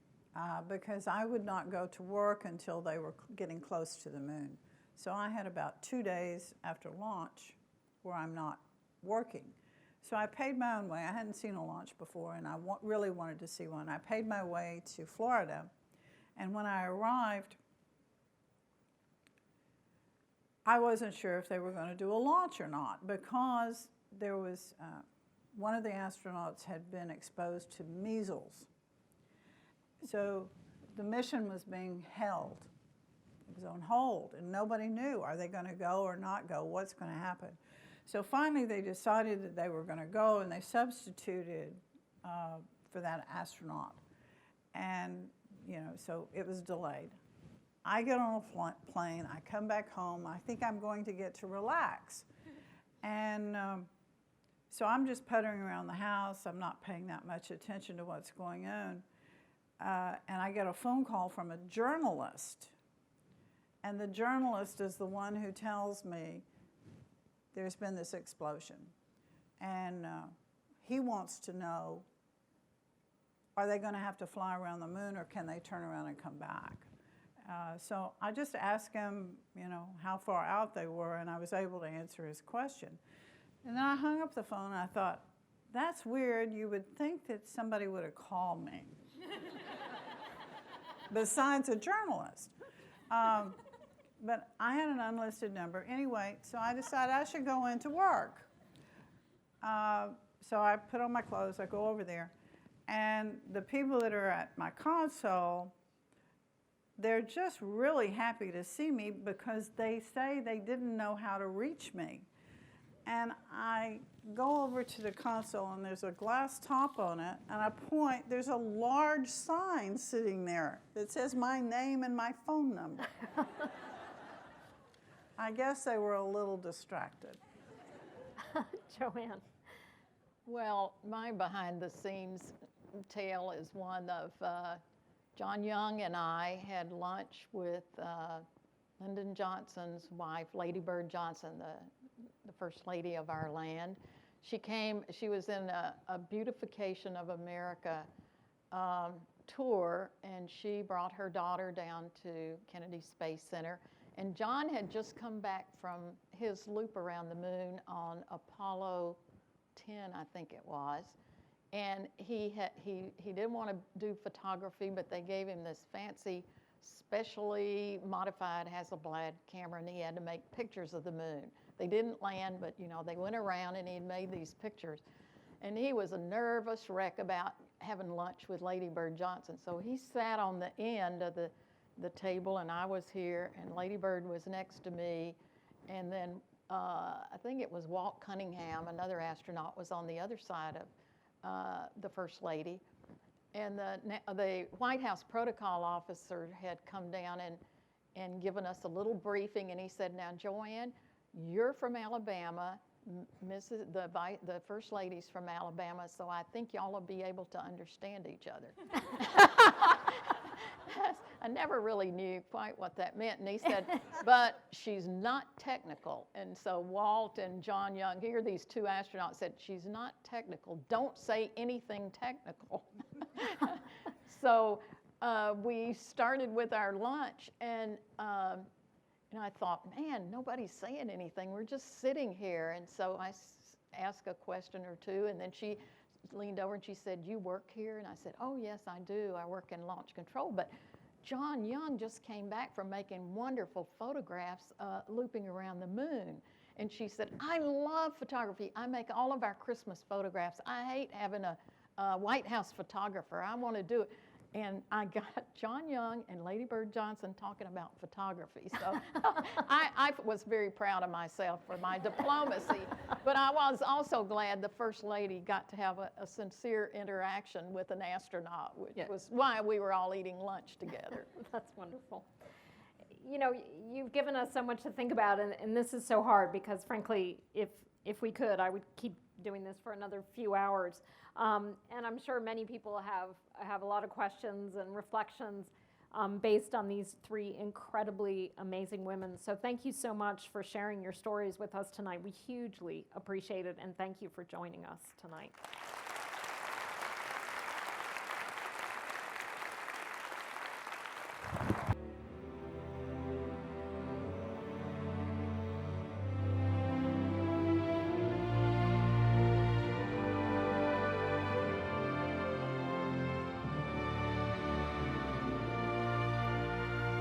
because I would not go to work until they were getting close to the moon. So I had about 2 days after launch where I'm not working. So I paid my own way. I hadn't seen a launch before, and I really wanted to see one. I paid my way to Florida, and when I arrived, I wasn't sure if they were going to do a launch or not, because there was one of the astronauts had been exposed to measles. So the mission was being held. It was on hold, and nobody knew, are they going to go or not go? What's going to happen? So finally they decided that they were going to go, and they substituted for that astronaut. And, so it was delayed. I get on a plane, I come back home, I think I'm going to get to relax. And so I'm just puttering around the house, I'm not paying that much attention to what's going on. And I get a phone call from a journalist. And the journalist is the one who tells me there's been this explosion. And he wants to know, are they going to have to fly around the moon, or can they turn around and come back? So I just asked him, how far out they were, and I was able to answer his question. And then I hung up the phone, and I thought, that's weird. You would think that somebody would have called me, besides a journalist. But I had an unlisted number. Anyway, so I decided I should go into work. So I put on my clothes, I go over there, and the people that are at my console, they're just really happy to see me because they say they didn't know how to reach me. And I go over to the console, and there's a glass top on it, and I point, there's a large sign sitting there that says my name and my phone number. I guess they were a little distracted. Joanne. Well, my behind-the-scenes tale is one of John Young and I had lunch with Lyndon Johnson's wife, Lady Bird Johnson, the first lady of our land. She was in a Beautification of America tour, and she brought her daughter down to Kennedy Space Center. And John had just come back from his loop around the moon on Apollo 10, I think it was. And he didn't want to do photography, but they gave him this fancy, specially modified Hasselblad camera, and he had to make pictures of the moon. They didn't land, but they went around, and he had made these pictures. And he was a nervous wreck about having lunch with Lady Bird Johnson. So he sat on the end of the table, and I was here, and Lady Bird was next to me, and then I think it was Walt Cunningham, another astronaut, was on the other side of the First Lady. And the White House protocol officer had come down and given us a little briefing, and he said, now, Joanne, you're from Alabama, the First Lady's from Alabama, so I think y'all will be able to understand each other. I never really knew quite what that meant. And he said, but she's not technical. And so Walt and John Young, here these two astronauts said, she's not technical. Don't say anything technical. So we started with our lunch, and And I thought, man, nobody's saying anything. We're just sitting here. And so I asked a question or two, and then she leaned over and she said, "You work here?" And I said, "Oh, yes, I do. I work in launch control. But John Young just came back from making wonderful photographs looping around the moon." And she said, "I love photography. I make all of our Christmas photographs. I hate having a White House photographer. I want to do it." And I got John Young and Lady Bird Johnson talking about photography. So I was very proud of myself for my diplomacy. But I was also glad the First Lady got to have a sincere interaction with an astronaut, which was why we were all eating lunch together. That's wonderful. You know, you've given us so much to think about, and this is so hard because, frankly, if we could, I would keep doing this for another few hours. And I'm sure many people have a lot of questions and reflections based on these three incredibly amazing women. So thank you so much for sharing your stories with us tonight. We hugely appreciate it, and thank you for joining us tonight.